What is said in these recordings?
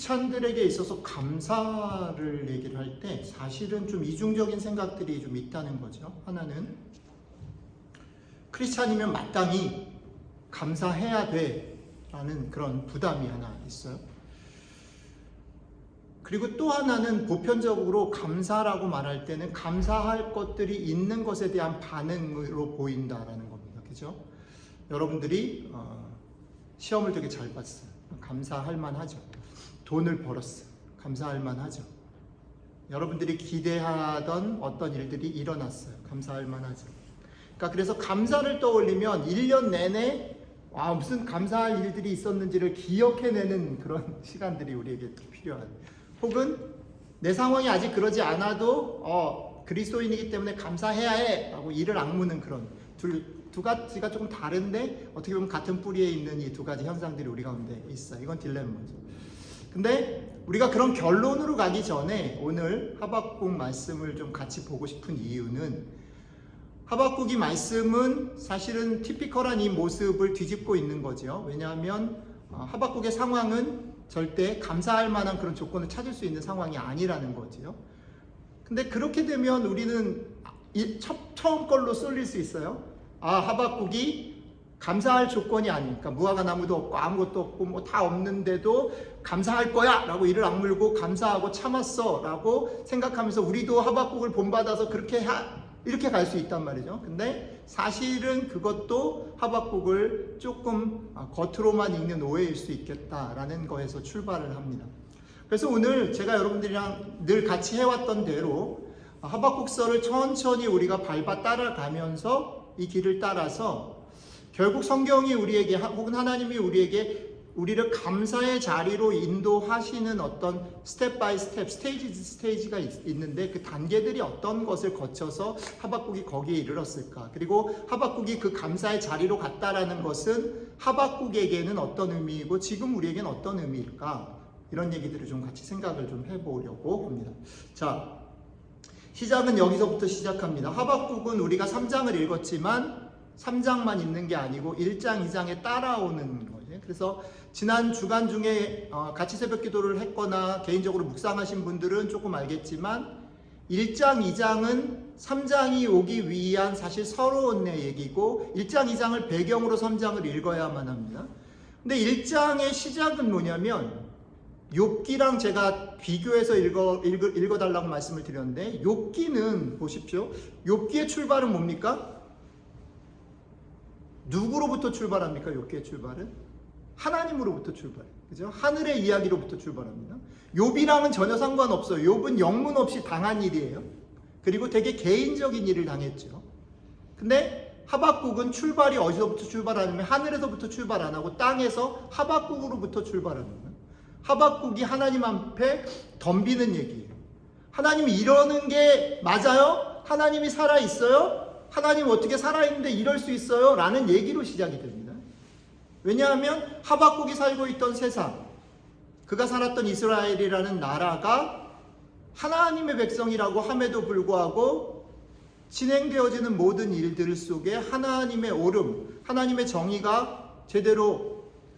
크리스찬들에게 있어서 감사를 얘기를 할 때 사실은 좀 이중적인 생각들이 좀 있다는 거죠. 하나는 크리스찬이면 마땅히 감사해야 돼 라는 그런 부담이 하나 있어요. 그리고 또 하나는 보편적으로 감사라고 말할 때는 감사할 것들이 있는 것에 대한 반응으로 보인다라는 겁니다. 그죠? 여러분들이 시험을 되게 잘 봤어요. 감사할 만하죠. 돈을 벌었어요. 감사할 만하죠. 여러분들이 기대하던 어떤 일들이 일어났어요. 감사할 만하죠. 그러니까 그래서 감사를 떠올리면 1년 내내 무슨 감사할 일들이 있었는지를 기억해내는 그런 시간들이 우리에게 필요한, 혹은 내 상황이 아직 그러지 않아도 그리스도인이기 때문에 감사해야 해 라고 이를 악무는 그런 두 가지가 조금 다른데 어떻게 보면 같은 뿌리에 있는 이 두 가지 현상들이 우리 가운데 있어요. 이건 딜레마죠. 근데 우리가 그런 결론으로 가기 전에 오늘 하박국 말씀을 좀 같이 보고 싶은 이유는, 하박국이 말씀은 사실은 티피컬한 이 모습을 뒤집고 있는 거죠. 왜냐하면 하박국의 상황은 절대 감사할 만한 그런 조건을 찾을 수 있는 상황이 아니라는 거죠. 근데 그렇게 되면 우리는 처음 걸로 쏠릴 수 있어요. 하박국이 감사할 조건이 아니니까, 무화과 나무도 없고 아무것도 없고 뭐 다 없는데도 감사할 거야 라고 이를 악물고 감사하고 참았어 라고 생각하면서 우리도 하박국을 본받아서 이렇게 갈 수 있단 말이죠. 근데 사실은 그것도 하박국을 조금 겉으로만 읽는 오해일 수 있겠다라는 거에서 출발을 합니다. 그래서 오늘 제가 여러분들이랑 늘 같이 해왔던 대로 하박국서를 천천히 우리가 밟아 따라가면서 이 길을 따라서 결국 성경이 우리에게, 혹은 하나님이 우리를 감사의 자리로 인도하시는 어떤 스텝 바이 스텝, 스테이지가 있는데 그 단계들이 어떤 것을 거쳐서 하박국이 거기에 이르렀을까, 그리고 하박국이 그 감사의 자리로 갔다라는 것은 하박국에게는 어떤 의미이고 지금 우리에게는 어떤 의미일까, 이런 얘기들을 좀 같이 생각을 좀 해보려고 합니다. 자, 시작은 여기서부터 시작합니다. 하박국은 우리가 3장을 읽었지만 3장만 있는 게 아니고 1장, 2장에 따라오는 거예요. 그래서 지난 주간 중에 같이 새벽 기도를 했거나 개인적으로 묵상하신 분들은 조금 알겠지만 1장, 2장은 3장이 오기 위한 사실 서러운 얘기고 1장, 2장을 배경으로 3장을 읽어야만 합니다. 근데 1장의 시작은 뭐냐면 욥기랑 제가 비교해서 읽어달라고 말씀을 드렸는데, 욥기는 보십시오. 욥기의 출발은 뭡니까? 누구로부터 출발합니까? 욥기의 출발은 하나님으로부터 출발해요. 그죠? 하늘의 이야기로부터 출발합니다. 욥이랑은 전혀 상관없어요. 욥은 영문 없이 당한 일이에요. 그리고 되게 개인적인 일을 당했죠. 근데 하박국은 출발이 어디서부터 출발하냐면 하늘에서부터 출발 안 하고 땅에서 하박국으로부터 출발합니다. 하박국이 하나님 앞에 덤비는 얘기예요. 하나님이 이러는 게 맞아요? 하나님이 살아있어요? 하나님 어떻게 살아있는데 이럴 수 있어요? 라는 얘기로 시작이 됩니다. 왜냐하면 하박국이 살고 있던 세상, 그가 살았던 이스라엘이라는 나라가 하나님의 백성이라고 함에도 불구하고 진행되어지는 모든 일들 속에 하나님의 옳음, 하나님의 정의가 제대로,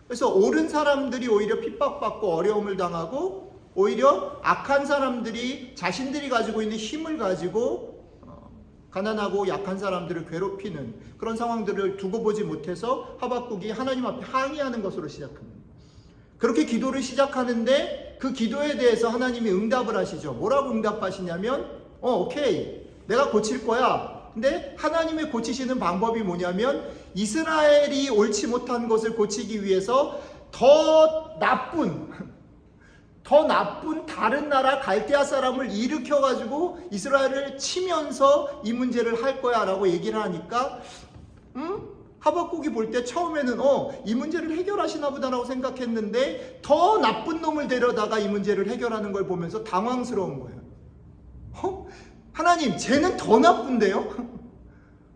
그래서 옳은 사람들이 오히려 핍박받고 어려움을 당하고 오히려 악한 사람들이 자신들이 가지고 있는 힘을 가지고 가난하고 약한 사람들을 괴롭히는 그런 상황들을 두고 보지 못해서 하박국이 하나님 앞에 항의하는 것으로 시작합니다. 그렇게 기도를 시작하는데 그 기도에 대해서 하나님이 응답을 하시죠. 뭐라고 응답하시냐면 오케이, 내가 고칠 거야. 근데 하나님의 고치시는 방법이 뭐냐면 이스라엘이 옳지 못한 것을 고치기 위해서 더 나쁜 다른 나라 갈대아 사람을 일으켜가지고 이스라엘을 치면서 이 문제를 할 거야 라고 얘기를 하니까 하박국이 볼 때 처음에는 이 문제를 해결하시나 보다라고 생각했는데 더 나쁜 놈을 데려다가 이 문제를 해결하는 걸 보면서 당황스러운 거예요. 하나님, 쟤는 더 나쁜데요?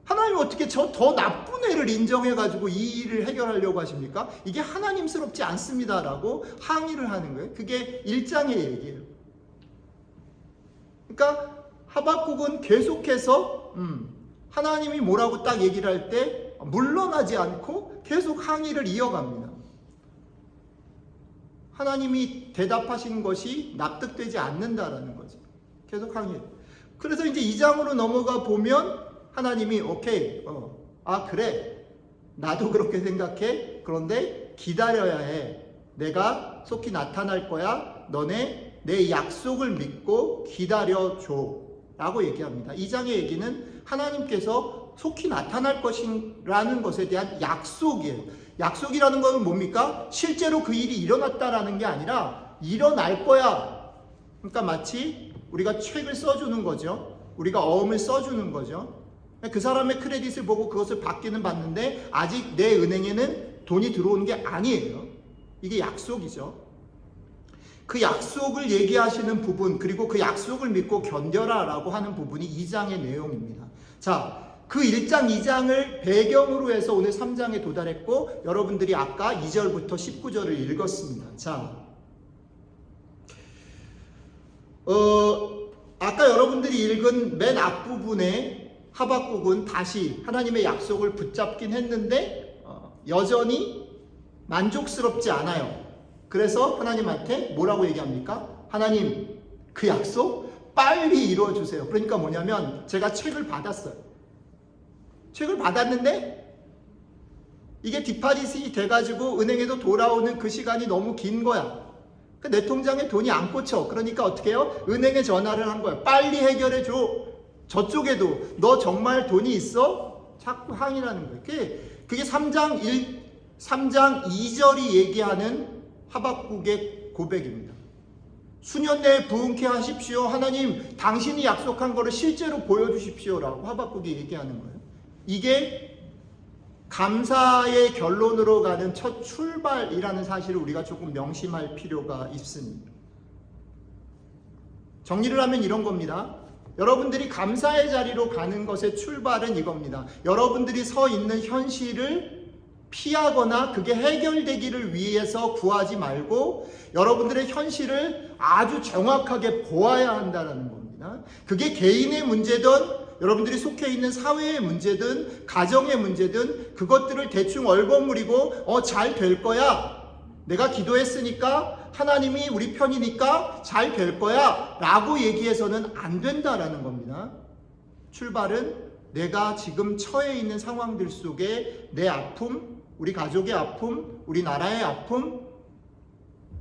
하나님 어떻게 저 더 나쁜 애를 인정해가지고 이 일을 해결하려고 하십니까? 이게 하나님스럽지 않습니다 라고 항의를 하는 거예요. 그게 1장의 얘기예요. 그러니까 하박국은 계속해서 하나님이 뭐라고 딱 얘기를 할 때 물러나지 않고 계속 항의를 이어갑니다. 하나님이 대답하신 것이 납득되지 않는다라는 거죠. 계속 항의해요. 그래서 이제 2장으로 넘어가 보면 하나님이 오케이, 그래, 나도 그렇게 생각해. 그런데 기다려야 해. 내가 속히 나타날 거야. 너네 내 약속을 믿고 기다려줘 라고 얘기합니다. 2장의 얘기는 하나님께서 속히 나타날 것이라는 것에 대한 약속이에요. 약속이라는 것은 뭡니까? 실제로 그 일이 일어났다라는 게 아니라 일어날 거야. 그러니까 마치 우리가 책을 써주는 거죠. 우리가 어음을 써주는 거죠. 그 사람의 크레딧을 보고 그것을 받기는 받는데 아직 내 은행에는 돈이 들어오는 게 아니에요. 이게 약속이죠. 그 약속을 얘기하시는 부분, 그리고 그 약속을 믿고 견뎌라 라고 하는 부분이 2장의 내용입니다. 자, 그 1장, 2장을 배경으로 해서 오늘 3장에 도달했고, 여러분들이 아까 2절부터 19절을 읽었습니다. 자, 아까 여러분들이 읽은 맨 앞부분에 하박국은 다시 하나님의 약속을 붙잡긴 했는데 여전히 만족스럽지 않아요. 그래서 하나님한테 뭐라고 얘기합니까? 하나님, 그 약속 빨리 이루어주세요. 그러니까 뭐냐면 제가 책을 받았어요. 책을 받았는데 이게 디파짓이 돼가지고 은행에서 돌아오는 그 시간이 너무 긴 거야. 내 통장에 돈이 안 꽂혀. 그러니까 어떻게 해요? 은행에 전화를 한 거야. 빨리 해결해 줘. 저쪽에도 너 정말 돈이 있어? 자꾸 항의하는 거예요. 그게 3장 2절이 얘기하는 하박국의 고백입니다. 수년 내에 부흥케 하십시오. 하나님, 당신이 약속한 거를 실제로 보여주십시오라고 하박국이 얘기하는 거예요. 이게 감사의 결론으로 가는 첫 출발이라는 사실을 우리가 조금 명심할 필요가 있습니다. 정리를 하면 이런 겁니다. 여러분들이 감사의 자리로 가는 것의 출발은 이겁니다. 여러분들이 서 있는 현실을 피하거나 그게 해결되기를 위해서 구하지 말고 여러분들의 현실을 아주 정확하게 보아야 한다는 겁니다. 그게 개인의 문제든 여러분들이 속해 있는 사회의 문제든 가정의 문제든 그것들을 대충 얼버무리고 잘 될 거야. 내가 기도했으니까 하나님이 우리 편이니까 잘 될 거야 라고 얘기해서는 안 된다라는 겁니다. 출발은 내가 지금 처해 있는 상황들 속에 내 아픔, 우리 가족의 아픔, 우리 나라의 아픔,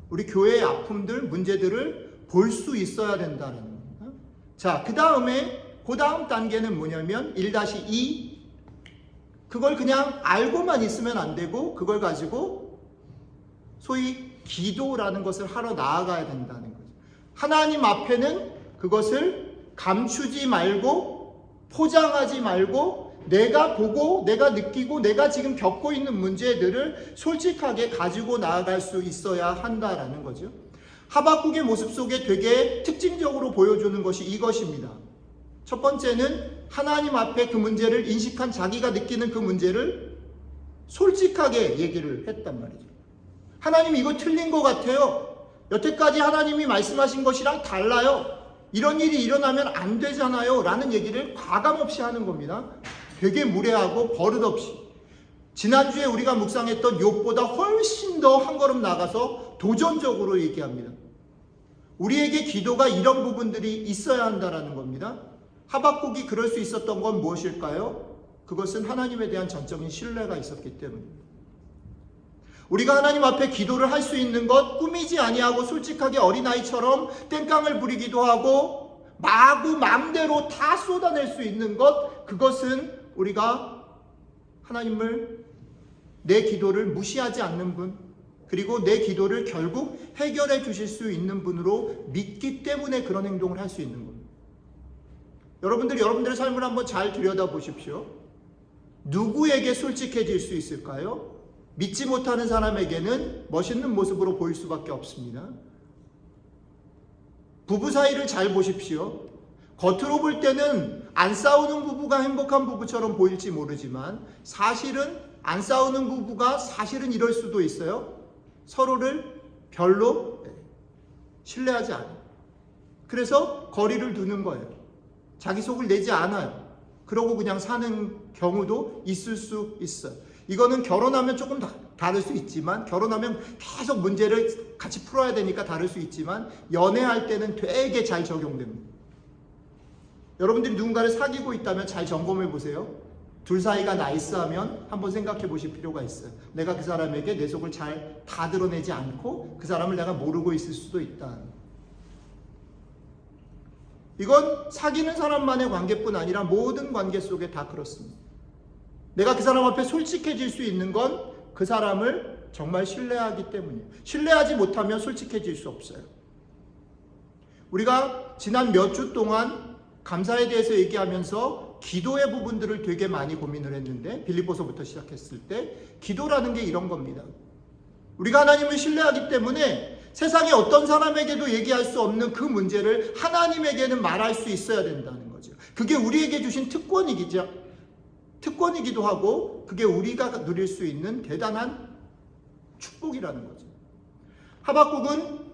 우리 교회의 아픔들, 문제들을 볼 수 있어야 된다는 겁니다. 자, 그 다음 단계는 뭐냐면 1-2 그걸 그냥 알고만 있으면 안 되고 그걸 가지고 소위 기도라는 것을 하러 나아가야 된다는 거죠. 하나님 앞에는 그것을 감추지 말고 포장하지 말고 내가 보고 내가 느끼고 내가 지금 겪고 있는 문제들을 솔직하게 가지고 나아갈 수 있어야 한다라는 거죠. 하박국의 모습 속에 되게 특징적으로 보여주는 것이 이것입니다. 첫 번째는 하나님 앞에 그 문제를 인식한 자기가 느끼는 그 문제를 솔직하게 얘기를 했단 말이죠. 하나님 이거 틀린 것 같아요. 여태까지 하나님이 말씀하신 것이랑 달라요. 이런 일이 일어나면 안 되잖아요 라는 얘기를 과감없이 하는 겁니다. 되게 무례하고 버릇없이. 지난주에 우리가 묵상했던 욥보다 훨씬 더 한 걸음 나가서 도전적으로 얘기합니다. 우리에게 기도가 이런 부분들이 있어야 한다는 겁니다. 하박국이 그럴 수 있었던 건 무엇일까요? 그것은 하나님에 대한 전적인 신뢰가 있었기 때문입니다. 우리가 하나님 앞에 기도를 할 수 있는 것, 꾸미지 아니하고 솔직하게 어린아이처럼 땡깡을 부리기도 하고 마구 마음대로 다 쏟아낼 수 있는 것, 그것은 우리가 하나님을 내 기도를 무시하지 않는 분, 그리고 내 기도를 결국 해결해 주실 수 있는 분으로 믿기 때문에 그런 행동을 할 수 있는 겁니다. 여러분들이 여러분들의 삶을 한번 잘 들여다보십시오. 누구에게 솔직해질 수 있을까요? 믿지 못하는 사람에게는 멋있는 모습으로 보일 수밖에 없습니다. 부부 사이를 잘 보십시오. 겉으로 볼 때는 안 싸우는 부부가 행복한 부부처럼 보일지 모르지만 사실은 안 싸우는 부부가 사실은 이럴 수도 있어요. 서로를 별로 신뢰하지 않아요. 그래서 거리를 두는 거예요. 자기 속을 내지 않아요. 그러고 그냥 사는 경우도 있을 수 있어요. 이거는 결혼하면 조금 다를 수 있지만, 결혼하면 계속 문제를 같이 풀어야 되니까 다를 수 있지만, 연애할 때는 되게 잘 적용됩니다. 여러분들이 누군가를 사귀고 있다면 잘 점검해 보세요. 둘 사이가 나이스하면 한번 생각해 보실 필요가 있어요. 내가 그 사람에게 내 속을 잘 다 드러내지 않고 그 사람을 내가 모르고 있을 수도 있다. 이건 사귀는 사람만의 관계뿐 아니라 모든 관계 속에 다 그렇습니다. 내가 그 사람 앞에 솔직해질 수 있는 건 그 사람을 정말 신뢰하기 때문이에요. 신뢰하지 못하면 솔직해질 수 없어요. 우리가 지난 몇 주 동안 감사에 대해서 얘기하면서 기도의 부분들을 되게 많이 고민을 했는데, 빌립보서부터 시작했을 때 기도라는 게 이런 겁니다. 우리가 하나님을 신뢰하기 때문에 세상에 어떤 사람에게도 얘기할 수 없는 그 문제를 하나님에게는 말할 수 있어야 된다는 거죠. 그게 우리에게 주신 특권이기도 하고, 그게 우리가 누릴 수 있는 대단한 축복이라는 거죠. 하박국은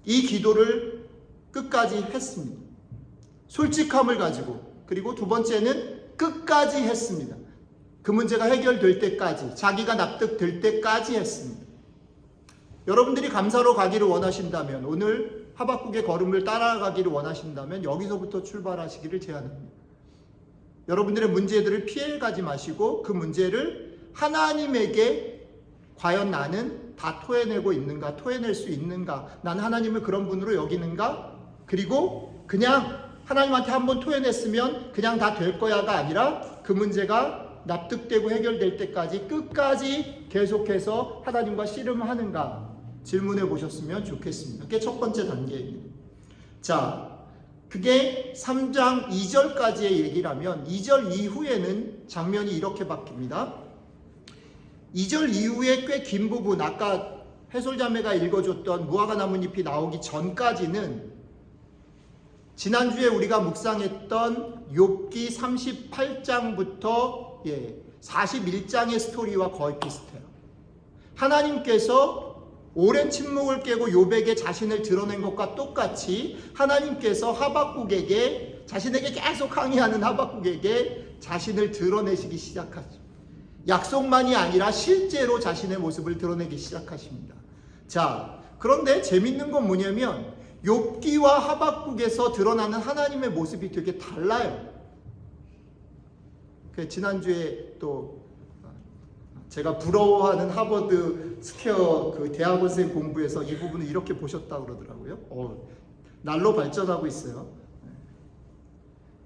이 기도를 끝까지 했습니다. 솔직함을 가지고. 그리고 두 번째는 끝까지 했습니다. 그 문제가 해결될 때까지, 자기가 납득될 때까지 했습니다. 여러분들이 감사로 가기를 원하신다면, 오늘 하박국의 걸음을 따라가기를 원하신다면 여기서부터 출발하시기를 제안합니다. 여러분들의 문제들을 피해가지 마시고 그 문제를 하나님에게 과연 나는 다 토해내고 있는가, 토해낼 수 있는가, 난 하나님을 그런 분으로 여기는가, 그리고 그냥 하나님한테 한번 토해냈으면 그냥 다 될 거야가 아니라 그 문제가 납득되고 해결될 때까지 끝까지 계속해서 하나님과 씨름하는가 질문해 보셨으면 좋겠습니다. 그게 첫 번째 단계입니다. 자, 그게 3장 2절까지의 얘기라면 2절 이후에는 장면이 이렇게 바뀝니다. 2절 이후에 꽤 긴 부분, 아까 해솔자매가 읽어줬던 무화과 나뭇잎이 나오기 전까지는 지난주에 우리가 묵상했던 욥기 38장부터 41장의 스토리와 거의 비슷해요. 하나님께서 오랜 침묵을 깨고 욥에게 자신을 드러낸 것과 똑같이 하나님께서 하박국에게, 자신에게 계속 항의하는 하박국에게 자신을 드러내시기 시작하죠. 약속만이 아니라 실제로 자신의 모습을 드러내기 시작하십니다. 자, 그런데 재밌는 건 뭐냐면 욥기와 하박국에서 드러나는 하나님의 모습이 되게 달라요. 지난주에 또 제가 부러워하는 하버드 스퀘어 그 대학원생 공부에서 이 부분을 이렇게 보셨다고 그러더라고요. 날로 발전하고 있어요.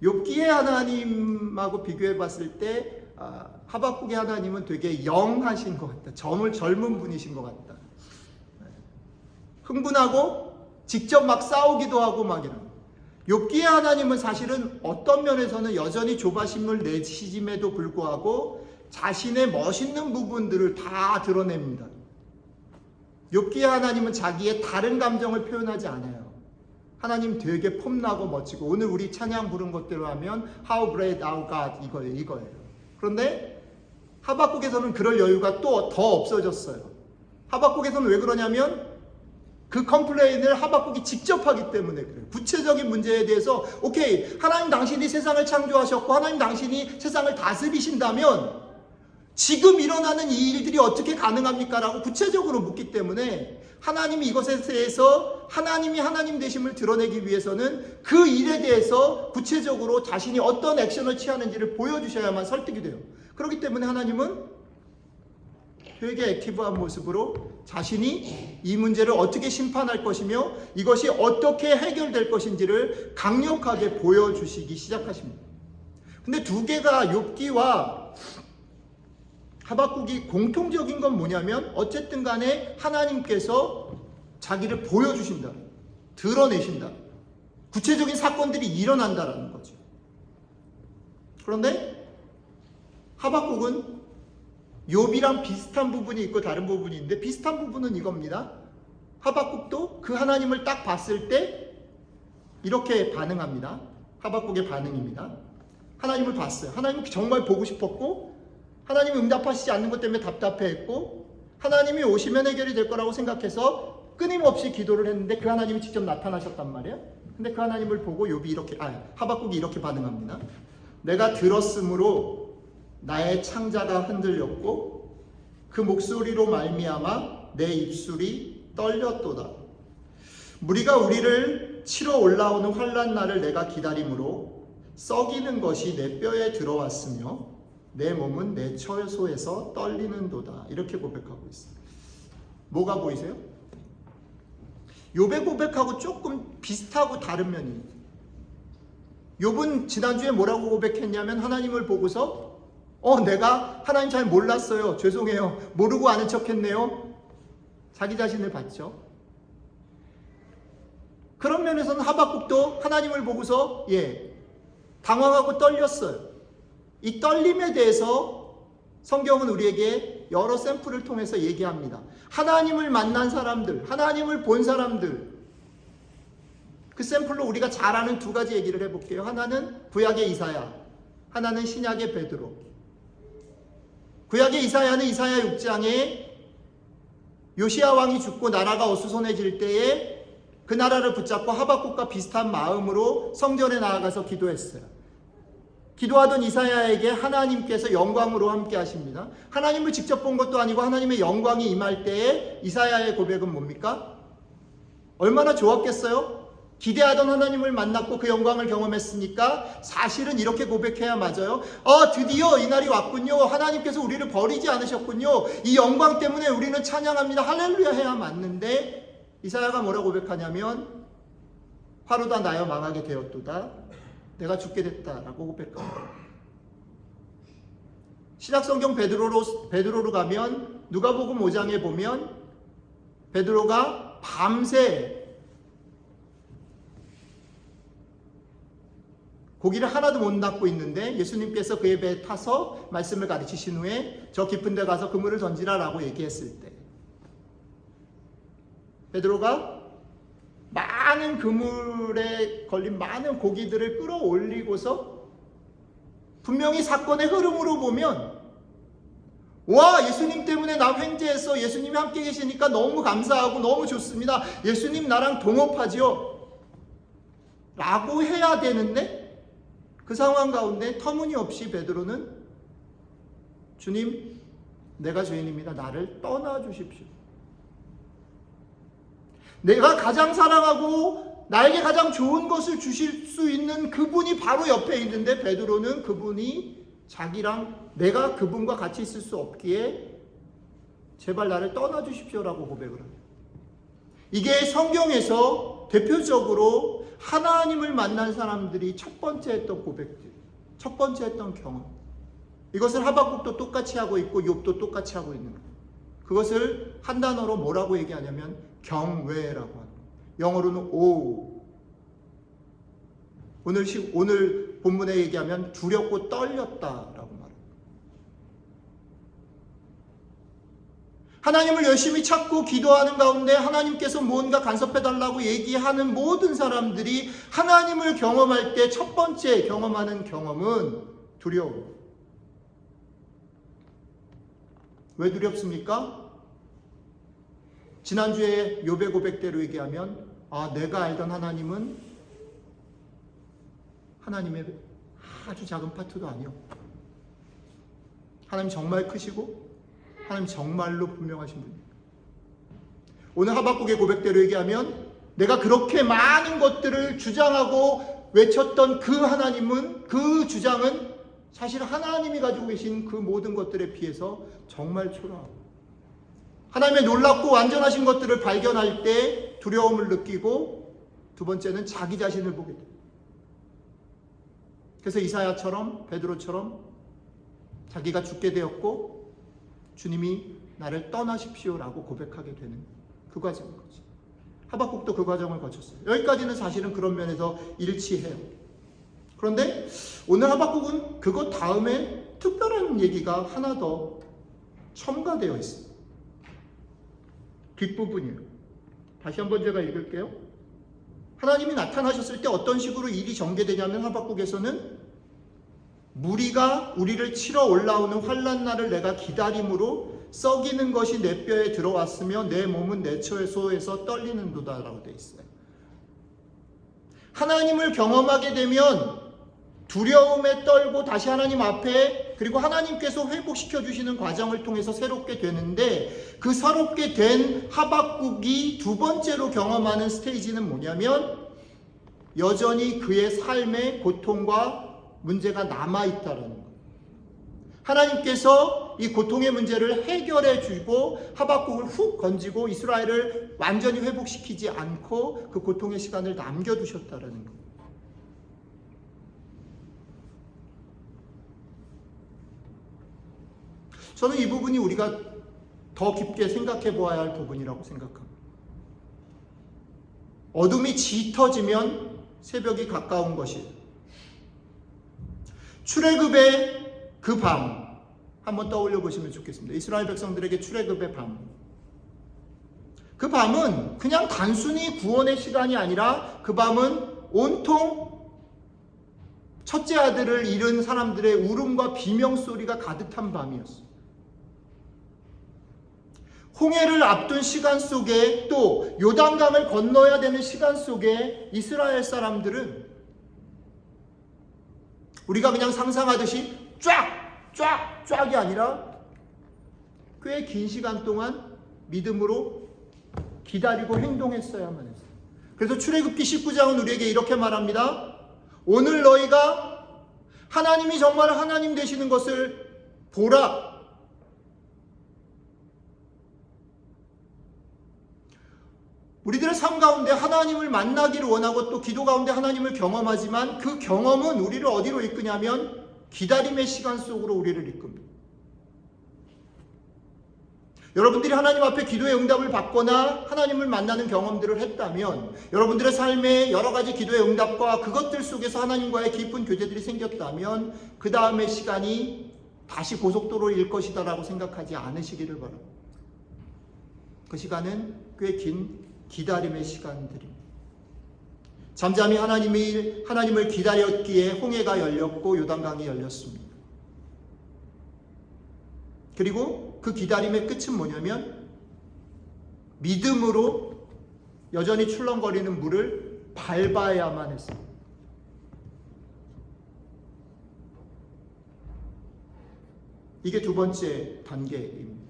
욥기의 하나님하고 비교해 봤을 때 하박국의 하나님은 되게 영하신 것 같다. 젊은 분이신 것 같다. 흥분하고 직접 막 싸우기도 하고 막 이런. 욥기의 하나님은 사실은 어떤 면에서는 여전히 조바심을 내시짐에도 불구하고 자신의 멋있는 부분들을 다 드러냅니다. 욥기의 하나님은 자기의 다른 감정을 표현하지 않아요. 하나님 되게 폼나고 멋지고, 오늘 우리 찬양 부른 것대로 하면 How great our God 이거예요. 그런데 하박국에서는 그럴 여유가 또 더 없어졌어요. 하박국에서는 왜 그러냐면 그 컴플레인을 하박국이 직접 하기 때문에 그래요. 구체적인 문제에 대해서 오케이, 하나님 당신이 세상을 창조하셨고 하나님 당신이 세상을 다스리신다면 지금 일어나는 이 일들이 어떻게 가능합니까? 라고 구체적으로 묻기 때문에 하나님이 이것에 대해서 하나님이 하나님 되심을 드러내기 위해서는 그 일에 대해서 구체적으로 자신이 어떤 액션을 취하는지를 보여주셔야만 설득이 돼요. 그렇기 때문에 하나님은 되게 액티브한 모습으로 자신이 이 문제를 어떻게 심판할 것이며 이것이 어떻게 해결될 것인지를 강력하게 보여주시기 시작하십니다. 근데 두 개가 욥기와 하박국이 공통적인 건 뭐냐면 어쨌든 간에 하나님께서 자기를 보여주신다, 드러내신다, 구체적인 사건들이 일어난다라는 거죠. 그런데 하박국은 욥이랑 비슷한 부분이 있고 다른 부분이 있는데, 비슷한 부분은 이겁니다. 하박국도 그 하나님을 딱 봤을 때 이렇게 반응합니다. 하박국의 반응입니다. 하나님을 봤어요. 하나님을 정말 보고 싶었고 하나님이 응답하시지 않는 것 때문에 답답해했고 하나님이 오시면 해결이 될 거라고 생각해서 끊임없이 기도를 했는데 그 하나님이 직접 나타나셨단 말이에요. 근데 그 하나님을 보고 하박국이 이렇게 반응합니다. 내가 들었으므로 나의 창자가 흔들렸고 그 목소리로 말미암아 내 입술이 떨렸도다. 무리가 우리를 치러 올라오는 환난 날을 내가 기다림으로 썩이는 것이 내 뼈에 들어왔으며 내 몸은 내 처소에서 떨리는도다. 이렇게 고백하고 있어요. 뭐가 보이세요? 욥의 고백하고 조금 비슷하고 다른 면이 있어요. 욥은 지난주에 뭐라고 고백했냐면 하나님을 보고서 내가 하나님 잘 몰랐어요. 죄송해요. 모르고 아는 척했네요. 자기 자신을 봤죠. 그런 면에서는 하박국도 하나님을 보고서 당황하고 떨렸어요. 이 떨림에 대해서 성경은 우리에게 여러 샘플을 통해서 얘기합니다. 하나님을 만난 사람들, 하나님을 본 사람들, 그 샘플로 우리가 잘 아는 두 가지 얘기를 해볼게요. 하나는 구약의 이사야, 하나는 신약의 베드로. 구약의 이사야는 이사야 6장에 요시야 왕이 죽고 나라가 어수선해질 때에 그 나라를 붙잡고 하박국과 비슷한 마음으로 성전에 나아가서 기도했어요. 기도하던 이사야에게 하나님께서 영광으로 함께 하십니다. 하나님을 직접 본 것도 아니고 하나님의 영광이 임할 때에 이사야의 고백은 뭡니까? 얼마나 좋았겠어요? 기대하던 하나님을 만났고 그 영광을 경험했으니까 사실은 이렇게 고백해야 맞아요. 드디어 이 날이 왔군요. 하나님께서 우리를 버리지 않으셨군요. 이 영광 때문에 우리는 찬양합니다. 할렐루야 해야 맞는데 이사야가 뭐라고 고백하냐면 화로다 나여 망하게 되었도다. 내가 죽게 됐다라고 고백합니다. 신약성경 베드로로 가면 누가복음 5장에 보면 베드로가 밤새 고기를 하나도 못 낚고 있는데 예수님께서 그의 배에 타서 말씀을 가르치신 후에 저 깊은 데 가서 그물을 던지라라고 얘기했을 때 베드로가 많은 그물에 걸린 많은 고기들을 끌어올리고서 분명히 사건의 흐름으로 보면 와, 예수님 때문에 나 횡재했어. 예수님이 함께 계시니까 너무 감사하고 너무 좋습니다. 예수님 나랑 동업하지요 라고 해야 되는데 그 상황 가운데 터무니없이 베드로는 주님, 내가 죄인입니다. 나를 떠나 주십시오. 내가 가장 사랑하고 나에게 가장 좋은 것을 주실 수 있는 그분이 바로 옆에 있는데 베드로는 그분이 자기랑 내가 그분과 같이 있을 수 없기에 제발 나를 떠나 주십시오라고 고백을 합니다. 이게 성경에서 대표적으로 하나님을 만난 사람들이 첫 번째 했던 고백들, 첫 번째 했던 경험. 이것을 하박국도 똑같이 하고 있고 욥도 똑같이 하고 있는 거예요. 그것을 한 단어로 뭐라고 얘기하냐면 경외라고 합니다. 영어로는 오. 오늘 본문에 얘기하면 두렵고 떨렸다라고 말합니다. 하나님을 열심히 찾고 기도하는 가운데 하나님께서 무언가 간섭해달라고 얘기하는 모든 사람들이 하나님을 경험할 때 첫 번째 경험하는 경험은 두려움. 왜 두렵습니까? 지난주에 욥의 고백대로 얘기하면 내가 알던 하나님은 하나님의 아주 작은 파트도 아니요. 하나님 정말 크시고 하나님 정말로 분명하신 분입니다. 오늘 하박국의 고백대로 얘기하면 내가 그렇게 많은 것들을 주장하고 외쳤던 그 하나님은, 그 주장은 사실 하나님이 가지고 계신 그 모든 것들에 비해서 정말 초라하고 하나님의 놀랍고 완전하신 것들을 발견할 때 두려움을 느끼고 두 번째는 자기 자신을 보게 돼요. 그래서 이사야처럼 베드로처럼 자기가 죽게 되었고 주님이 나를 떠나십시오라고 고백하게 되는 그 과정인 거죠. 하박국도 그 과정을 거쳤어요. 여기까지는 사실은 그런 면에서 일치해요. 그런데 오늘 하박국은 그것 다음에 특별한 얘기가 하나 더 첨가되어 있어요. 뒷부분이에요. 다시 한번 제가 읽을게요. 하나님이 나타나셨을 때 어떤 식으로 일이 전개되냐면 하박국에서는 무리가 우리를 치러 올라오는 환난 날을 내가 기다림으로 썩이는 것이 내 뼈에 들어왔으며 내 몸은 내 처소에서 떨리는도다 라고 되어 있어요. 하나님을 경험하게 되면 두려움에 떨고 다시 하나님 앞에, 그리고 하나님께서 회복시켜 주시는 과정을 통해서 새롭게 되는데, 그 새롭게 된 하박국이 두 번째로 경험하는 스테이지는 뭐냐면 여전히 그의 삶에 고통과 문제가 남아있다는 거예요. 하나님께서 이 고통의 문제를 해결해 주고 하박국을 훅 건지고 이스라엘을 완전히 회복시키지 않고 그 고통의 시간을 남겨두셨다는 거예요. 저는 이 부분이 우리가 더 깊게 생각해 보아야 할 부분이라고 생각합니다. 어둠이 짙어지면 새벽이 가까운 것이에요. 출애굽의 그 밤 한번 떠올려 보시면 좋겠습니다. 이스라엘 백성들에게 출애굽의 밤. 그 밤은 그냥 단순히 구원의 시간이 아니라 그 밤은 온통 첫째 아들을 잃은 사람들의 울음과 비명 소리가 가득한 밤이었어요. 홍해를 앞둔 시간 속에, 또 요단강을 건너야 되는 시간 속에 이스라엘 사람들은 우리가 그냥 상상하듯이 쫙이 아니라 꽤 긴 시간 동안 믿음으로 기다리고 행동했어야만 했어요. 그래서 출애굽기 19장은 우리에게 이렇게 말합니다. 오늘 너희가 하나님이 정말 하나님 되시는 것을 보라. 우리들의 삶 가운데 하나님을 만나기를 원하고 또 기도 가운데 하나님을 경험하지만 그 경험은 우리를 어디로 이끄냐면 기다림의 시간 속으로 우리를 이끕니다. 여러분들이 하나님 앞에 기도의 응답을 받거나 하나님을 만나는 경험들을 했다면, 여러분들의 삶에 여러 가지 기도의 응답과 그것들 속에서 하나님과의 깊은 교제들이 생겼다면 그 다음의 시간이 다시 고속도로일 것이다라고 생각하지 않으시기를 바랍니다. 그 시간은 꽤 긴 기다림의 시간들입니다. 잠잠히 하나님을 기다렸기에 홍해가 열렸고 요단강이 열렸습니다. 그리고 그 기다림의 끝은 뭐냐면 믿음으로 여전히 출렁거리는 물을 밟아야만 했습니다. 이게 두 번째 단계입니다.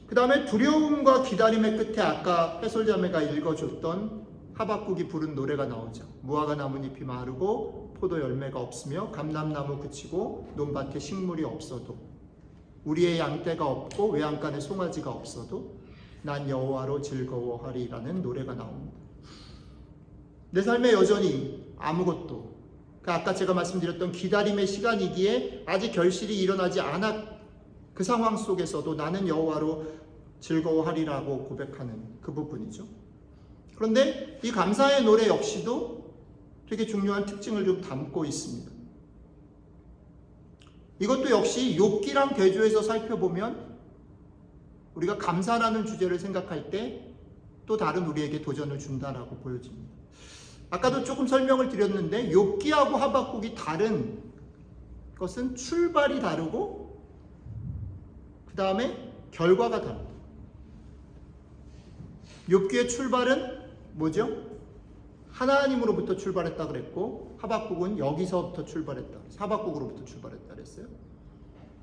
그 다음에 두려움과 기다림의 끝에 아까 해솔자매가 읽어줬던 하박국이 부른 노래가 나오죠. 무화과 나뭇잎이 마르고 포도 열매가 없으며 감람나무 그치고 논밭에 식물이 없어도, 우리의 양떼가 없고 외양간에 송아지가 없어도 난 여호와로 즐거워하리라는 노래가 나옵니다. 내 삶에 여전히 아무것도, 아까 제가 말씀드렸던 기다림의 시간이기에 아직 결실이 일어나지 않았 그 상황 속에서도 나는 여호와로 즐거워하리라고 고백하는 그 부분이죠. 그런데 이 감사의 노래 역시도 되게 중요한 특징을 좀 담고 있습니다. 이것도 역시 욥기랑 대조해서 살펴보면 우리가 감사라는 주제를 생각할 때 또 다른 우리에게 도전을 준다라고 보여집니다. 아까도 조금 설명을 드렸는데 욥기하고 하박국이 다른 것은 출발이 다르고 그 다음에 결과가 다릅니다. 욥기의 출발은 뭐죠? 하나님으로부터 출발했다 그랬고 하박국은 여기서부터 출발했다. 하박국으로부터 출발했다 그랬어요.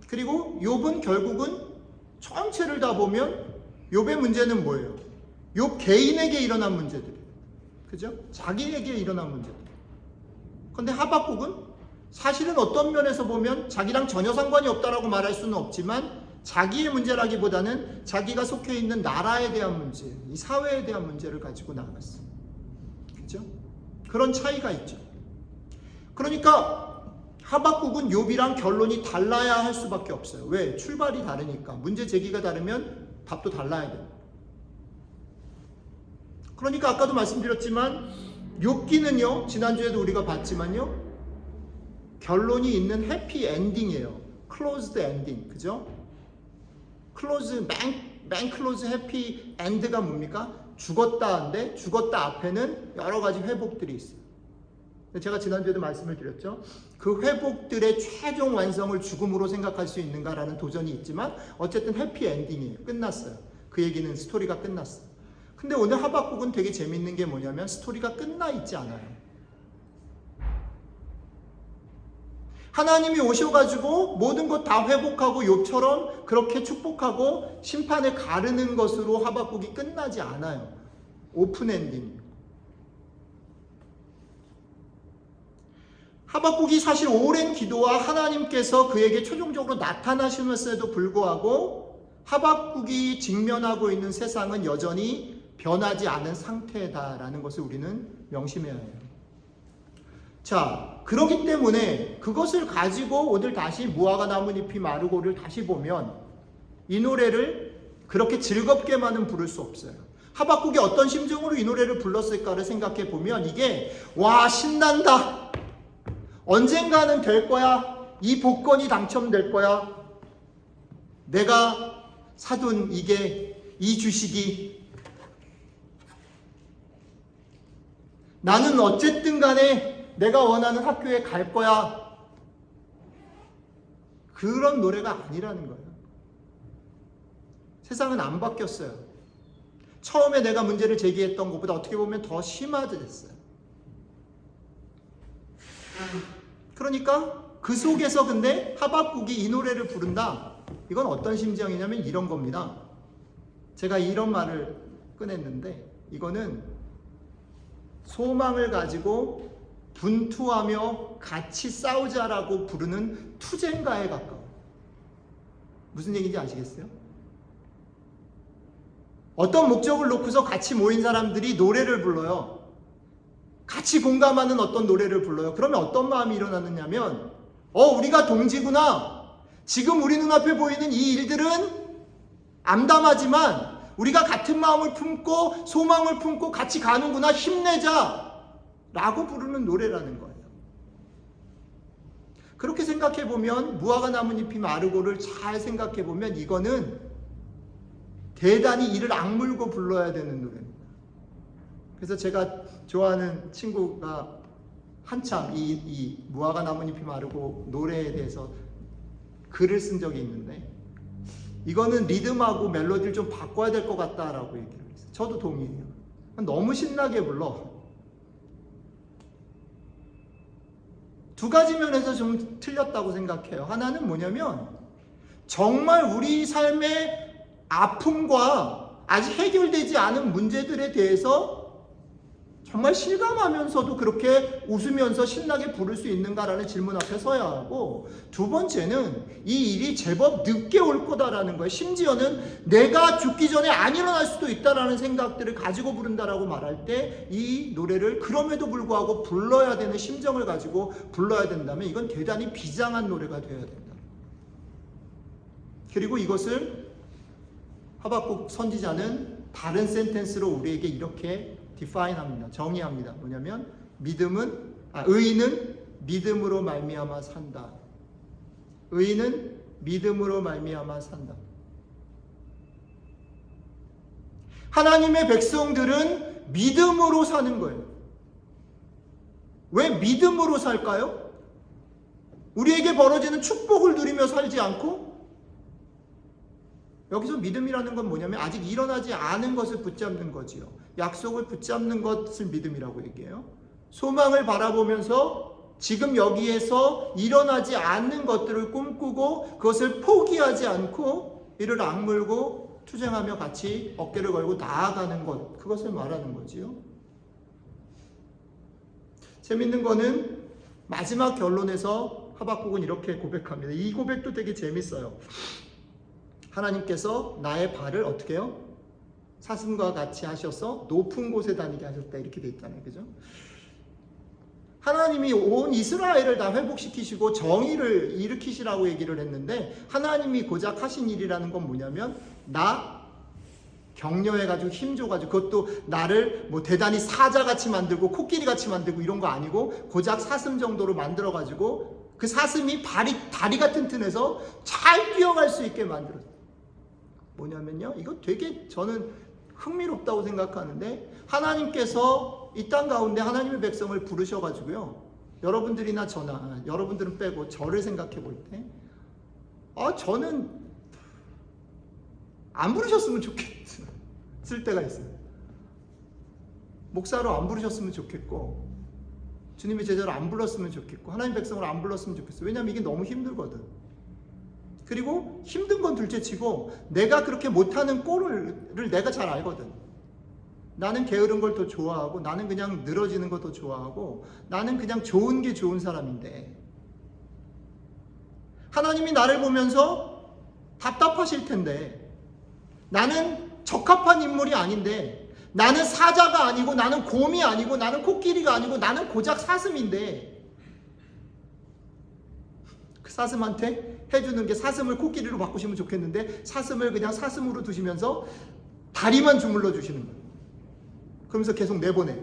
그리고 욥은 결국은 전체를 다 보면 욥의 문제는 뭐예요? 욥 개인에게 일어난 문제들이에요. 그죠? 자기에게 일어난 문제들. 그런데 하박국은 사실은 어떤 면에서 보면 자기랑 전혀 상관이 없다라고 말할 수는 없지만 자기의 문제라기보다는 자기가 속해 있는 나라에 대한 문제, 이 사회에 대한 문제를 가지고 나갔어요. 그죠? 그런 차이가 있죠. 그러니까 하박국은 욥이랑 결론이 달라야 할 수밖에 없어요. 왜? 출발이 다르니까. 문제 제기가 다르면 답도 달라야 돼요. 그러니까 아까도 말씀드렸지만 욥기는요, 지난주에도 우리가 봤지만요, 결론이 있는 해피 엔딩이에요. 클로즈드 엔딩. 그죠? 클로즈, 맨 클로즈 해피 엔드가 뭡니까? 죽었다인데 죽었다 앞에는 여러 가지 회복들이 있어요. 제가 지난주에도 말씀을 드렸죠. 그 회복들의 최종 완성을 죽음으로 생각할 수 있는가라는 도전이 있지만 어쨌든 해피 엔딩이에요. 끝났어요. 그 얘기는 스토리가 끝났어요. 근데 오늘 하박국은 되게 재밌는 게 뭐냐면 스토리가 끝나 있지 않아요. 하나님이 오셔가지고 모든 것 다 회복하고 욥처럼 그렇게 축복하고 심판에 가르는 것으로 하박국이 끝나지 않아요. 오픈 엔딩. 하박국이 사실 오랜 기도와 하나님께서 그에게 최종적으로 나타나시면서도 불구하고 하박국이 직면하고 있는 세상은 여전히 변하지 않은 상태다라는 것을 우리는 명심해야 해요. 자, 그렇기 때문에 그것을 가지고 오늘 다시 무화과 나뭇잎이 마르고를 다시 보면 이 노래를 그렇게 즐겁게만은 부를 수 없어요. 하박국이 어떤 심정으로 이 노래를 불렀을까를 생각해 보면 이게 와 신난다. 언젠가는 될 거야. 이 복권이 당첨될 거야. 내가 사둔 이 주식이 나는 어쨌든 간에 내가 원하는 학교에 갈 거야. 그런 노래가 아니라는 거예요. 세상은 안 바뀌었어요. 처음에 내가 문제를 제기했던 것보다 어떻게 보면 더 심화됐어요. 그러니까 그 속에서 근데 하박국이 이 노래를 부른다. 이건 어떤 심정이냐면 이런 겁니다. 제가 이런 말을 꺼냈는데 이거는 소망을 가지고 분투하며 같이 싸우자라고 부르는 투쟁가에 가까워. 무슨 얘기인지 아시겠어요? 어떤 목적을 놓고서 같이 모인 사람들이 노래를 불러요. 같이 공감하는 어떤 노래를 불러요. 그러면 어떤 마음이 일어나느냐면 우리가 동지구나. 지금 우리 눈앞에 보이는 이 일들은 암담하지만 우리가 같은 마음을 품고 소망을 품고 같이 가는구나. 힘내자 라고 부르는 노래라는 거예요. 그렇게 생각해보면 무화과 나뭇잎이 마르고를 잘 생각해보면 이거는 대단히 이를 악물고 불러야 되는 노래입니다. 그래서 제가 좋아하는 친구가 한참 이 무화과 나뭇잎이 마르고 노래에 대해서 글을 쓴 적이 있는데 이거는 리듬하고 멜로디를 좀 바꿔야 될 것 같다라고 얘기를 했어요. 저도 동의해요. 너무 신나게 불러. 두 가지 면에서 좀 틀렸다고 생각해요. 하나는 뭐냐면 정말 우리 삶의 아픔과 아직 해결되지 않은 문제들에 대해서 정말 실감하면서도 그렇게 웃으면서 신나게 부를 수 있는가라는 질문 앞에 서야 하고, 두 번째는 이 일이 제법 늦게 올 거다라는 거예요. 심지어는 내가 죽기 전에 안 일어날 수도 있다라는 생각들을 가지고 부른다라고 말할 때 이 노래를 그럼에도 불구하고 불러야 되는 심정을 가지고 불러야 된다면 이건 대단히 비장한 노래가 되어야 된다. 그리고 이것을 하박국 선지자는 다른 센텐스로 우리에게 이렇게 디파인합니다. 정의합니다. 뭐냐면 의인은 믿음으로 말미암아 산다. 의인은 믿음으로 말미암아 산다. 하나님의 백성들은 믿음으로 사는 거예요. 왜 믿음으로 살까요? 우리에게 벌어지는 축복을 누리며 살지 않고, 여기서 믿음이라는 건 뭐냐면 아직 일어나지 않은 것을 붙잡는 거지요. 약속을 붙잡는 것을 믿음이라고 얘기해요. 소망을 바라보면서 지금 여기에서 일어나지 않는 것들을 꿈꾸고 그것을 포기하지 않고 이를 악물고 투쟁하며 같이 어깨를 걸고 나아가는 것, 그것을 말하는 거지요. 재밌는 거는 마지막 결론에서 하박국은 이렇게 고백합니다. 이 고백도 되게 재밌어요. 하나님께서 나의 발을 어떻게 해요? 사슴과 같이 하셔서 높은 곳에 다니게 하셨다, 이렇게 돼 있잖아요. 그죠? 하나님이 온 이스라엘을 다 회복시키시고 정의를 일으키시라고 얘기를 했는데, 하나님이 고작 하신 일이라는 건 뭐냐면 나 격려해가지고 힘줘가지고, 그것도 나를 뭐 대단히 사자같이 만들고 코끼리같이 만들고 이런 거 아니고 고작 사슴 정도로 만들어가지고 그 사슴이 다리가 튼튼해서 잘 뛰어갈 수 있게 만들었어요. 뭐냐면요, 이거 되게 저는 흥미롭다고 생각하는데, 하나님께서 이 땅 가운데 하나님의 백성을 부르셔가지고요, 여러분들이나 저나, 여러분들은 빼고 저를 생각해 볼 때 저는 안 부르셨으면 좋겠을 때가 있어요. 목사로 안 부르셨으면 좋겠고, 주님의 제자로 안 불렀으면 좋겠고 하나님 백성으로 안 불렀으면 좋겠어요. 왜냐하면 이게 너무 힘들거든. 그리고 힘든 건 둘째치고 내가 그렇게 못하는 꼴을 내가 잘 알거든. 나는 게으른 걸 더 좋아하고 나는 그냥 늘어지는 거 더 좋아하고 나는 그냥 좋은 게 좋은 사람인데 하나님이 나를 보면서 답답하실 텐데 나는 적합한 인물이 아닌데 나는 사자가 아니고 나는 곰이 아니고 나는 코끼리가 아니고 나는 고작 사슴인데 그 사슴한테 해주는 게 사슴을 코끼리로 바꾸시면 좋겠는데 사슴을 그냥 사슴으로 두시면서 다리만 주물러 주시는 거예요. 그러면서 계속 내보내.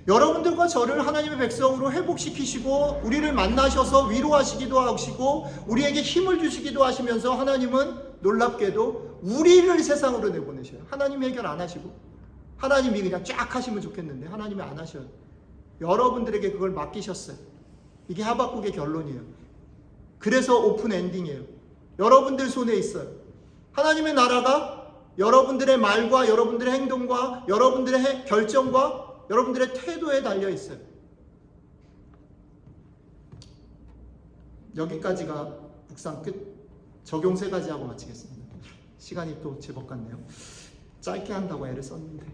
여러분들과 저를 하나님의 백성으로 회복시키시고 우리를 만나셔서 위로하시기도 하시고 우리에게 힘을 주시기도 하시면서 하나님은 놀랍게도 우리를 세상으로 내보내셔요. 하나님 해결 안 하시고 하나님이 그냥 쫙 하시면 좋겠는데 하나님이 안 하셔요. 여러분들에게 그걸 맡기셨어요. 이게 하박국의 결론이에요. 그래서 오픈 엔딩이에요. 여러분들 손에 있어요. 하나님의 나라가 여러분들의 말과 여러분들의 행동과 여러분들의 결정과 여러분들의 태도에 달려 있어요. 여기까지가 묵상 끝. 적용 3가지 하고 마치겠습니다. 시간이 또 제법 같네요. 짧게 한다고 애를 썼는데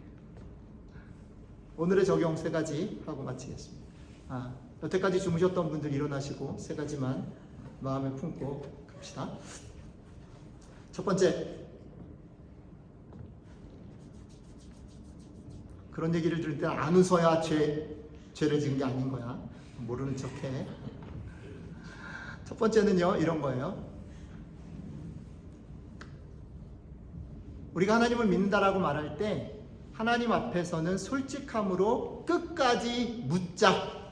오늘의 적용 3가지 하고 마치겠습니다. 여태까지 주무셨던 분들 일어나시고 3가지만 마음에 품고 갑시다. 첫 번째, 그런 얘기를 들을 때 안 웃어야 죄를 지은 게 아닌 거야. 모르는 척해. 첫 번째는요, 이런 거예요. 우리가 하나님을 믿는다라고 말할 때 하나님 앞에서는 솔직함으로 끝까지 묻자.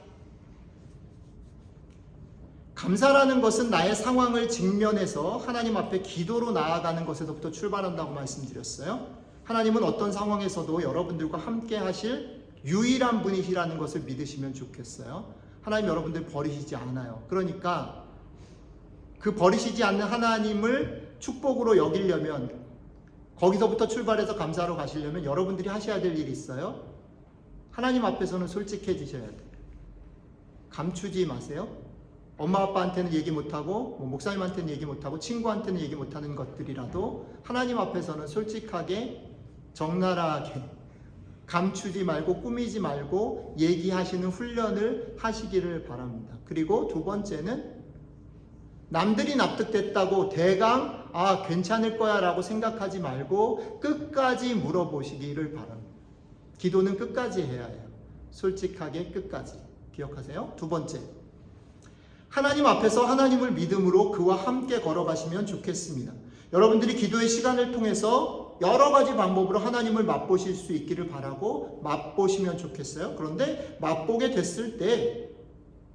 감사라는 것은 나의 상황을 직면해서 하나님 앞에 기도로 나아가는 것에서부터 출발한다고 말씀드렸어요. 하나님은 어떤 상황에서도 여러분들과 함께 하실 유일한 분이시라는 것을 믿으시면 좋겠어요. 하나님 여러분들 버리시지 않아요. 그러니까 그 버리시지 않는 하나님을 축복으로 여기려면 거기서부터 출발해서 감사로 가시려면 여러분들이 하셔야 될 일이 있어요. 하나님 앞에서는 솔직해지셔야 돼요. 감추지 마세요. 엄마 아빠한테는 얘기 못하고 목사님한테는 얘기 못하고 친구한테는 얘기 못하는 것들이라도 하나님 앞에서는 솔직하게 적나라하게 감추지 말고 꾸미지 말고 얘기하시는 훈련을 하시기를 바랍니다. 그리고 두 번째는 남들이 납득됐다고 대강 괜찮을 거야 라고 생각하지 말고 끝까지 물어보시기를 바랍니다. 기도는 끝까지 해야 해요. 솔직하게 끝까지. 기억하세요? 두 번째, 하나님 앞에서 하나님을 믿음으로 그와 함께 걸어가시면 좋겠습니다. 여러분들이 기도의 시간을 통해서 여러 가지 방법으로 하나님을 맛보실 수 있기를 바라고 맛보시면 좋겠어요. 그런데 맛보게 됐을 때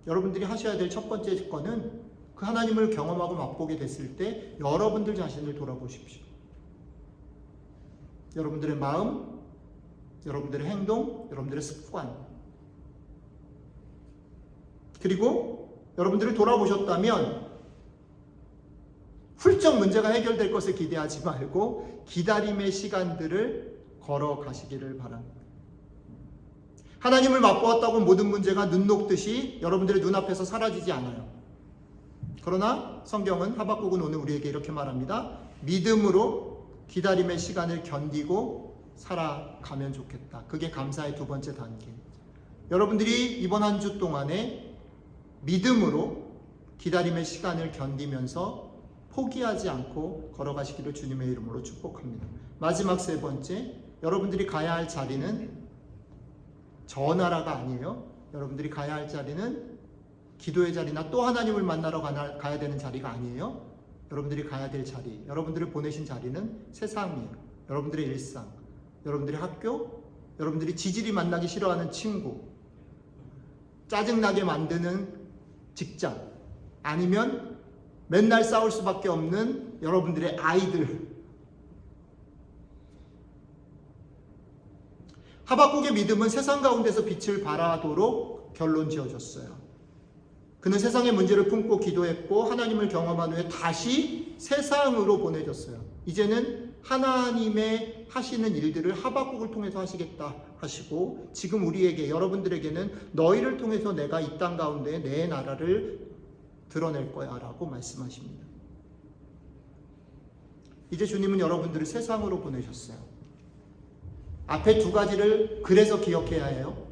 여러분들이 하셔야 될 첫 번째 거는 그 하나님을 경험하고 맛보게 됐을 때 여러분들 자신을 돌아보십시오. 여러분들의 마음, 여러분들의 행동, 여러분들의 습관, 그리고 여러분들이 돌아보셨다면 훌쩍 문제가 해결될 것을 기대하지 말고 기다림의 시간들을 걸어가시기를 바랍니다. 하나님을 맛보았다고 모든 문제가 눈 녹듯이 여러분들의 눈앞에서 사라지지 않아요. 그러나 성경은, 하박국은 오늘 우리에게 이렇게 말합니다. 믿음으로 기다림의 시간을 견디고 살아가면 좋겠다. 그게 감사의 두 번째 단계. 여러분들이 이번 한 주 동안에 믿음으로 기다림의 시간을 견디면서 포기하지 않고 걸어가시기를 주님의 이름으로 축복합니다. 마지막 세 번째, 여러분들이 가야 할 자리는 저 나라가 아니에요. 여러분들이 가야 할 자리는 기도의 자리나 또 하나님을 만나러 가야 되는 자리가 아니에요. 여러분들이 가야 될 자리, 여러분들을 보내신 자리는 세상이에요. 여러분들의 일상, 여러분들의 학교, 여러분들이 지질이 만나기 싫어하는 친구, 짜증나게 만드는 직장, 아니면 맨날 싸울 수밖에 없는 여러분들의 아이들. 하박국의 믿음은 세상 가운데서 빛을 발하도록 결론 지어졌어요. 그는 세상의 문제를 품고 기도했고 하나님을 경험한 후에 다시 세상으로 보내졌어요. 이제는 하나님의 하시는 일들을 하박국을 통해서 하시겠다 하시고, 지금 우리에게, 여러분들에게는 너희를 통해서 내가 이 땅 가운데 내 나라를 드러낼 거야 라고 말씀하십니다. 이제 주님은 여러분들을 세상으로 보내셨어요. 앞에 두 가지를 그래서 기억해야 해요.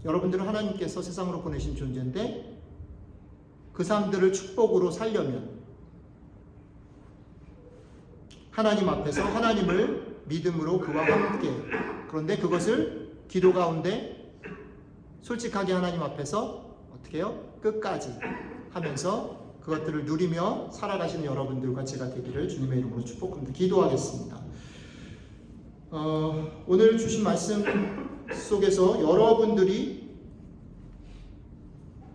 여러분들은 하나님께서 세상으로 보내신 존재인데, 그 사람들을 축복으로 살려면 하나님 앞에서 하나님을 믿음으로 그와 함께, 그런데 그것을 기도 가운데 솔직하게 하나님 앞에서 어떻게 해요? 끝까지 하면서 그것들을 누리며 살아가시는 여러분들과 제가 되기를 주님의 이름으로 축복합니다. 기도하겠습니다. 오늘 주신 말씀 속에서 여러분들이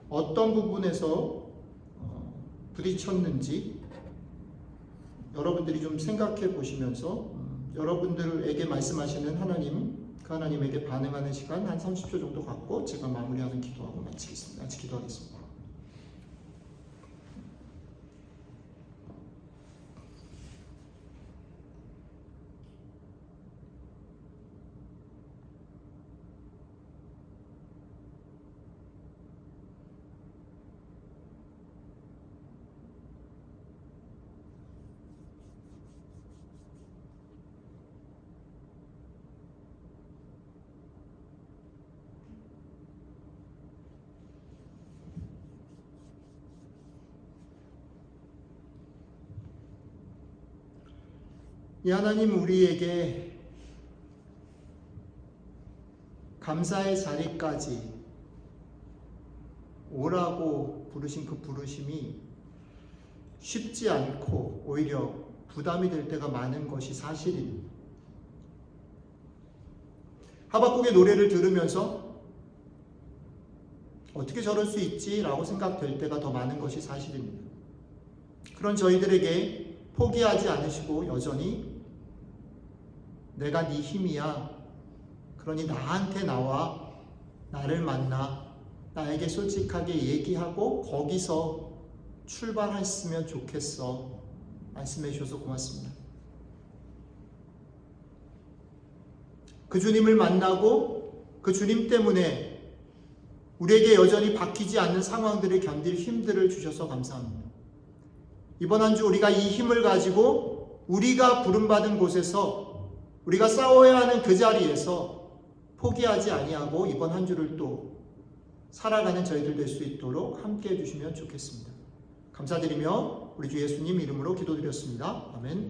어떤 부분에서 부딪혔는지 여러분들이 좀 생각해 보시면서 여러분들에게 말씀하시는 하나님, 그 하나님에게 반응하는 시간 한 30초 정도 갖고 제가 마무리하는 기도하고 마치겠습니다. 같이 기도하겠습니다. 이 하나님, 우리에게 감사의 자리까지 오라고 부르신 그 부르심이 쉽지 않고 오히려 부담이 될 때가 많은 것이 사실입니다. 하박국의 노래를 들으면서 어떻게 저럴 수 있지? 라고 생각될 때가 더 많은 것이 사실입니다. 그런 저희들에게 포기하지 않으시고 여전히 내가 네 힘이야, 그러니 나한테 나와, 나를 만나, 나에게 솔직하게 얘기하고 거기서 출발했으면 좋겠어 말씀해 주셔서 고맙습니다. 그 주님을 만나고 그 주님 때문에 우리에게 여전히 바뀌지 않는 상황들을 견딜 힘들을 주셔서 감사합니다. 이번 한 주 우리가 이 힘을 가지고 우리가 부름받은 곳에서, 우리가 싸워야 하는 그 자리에서 포기하지 아니하고 이번 한 주를 또 살아가는 저희들 될 수 있도록 함께해 주시면 좋겠습니다. 감사드리며 우리 주 예수님 이름으로 기도드렸습니다. 아멘.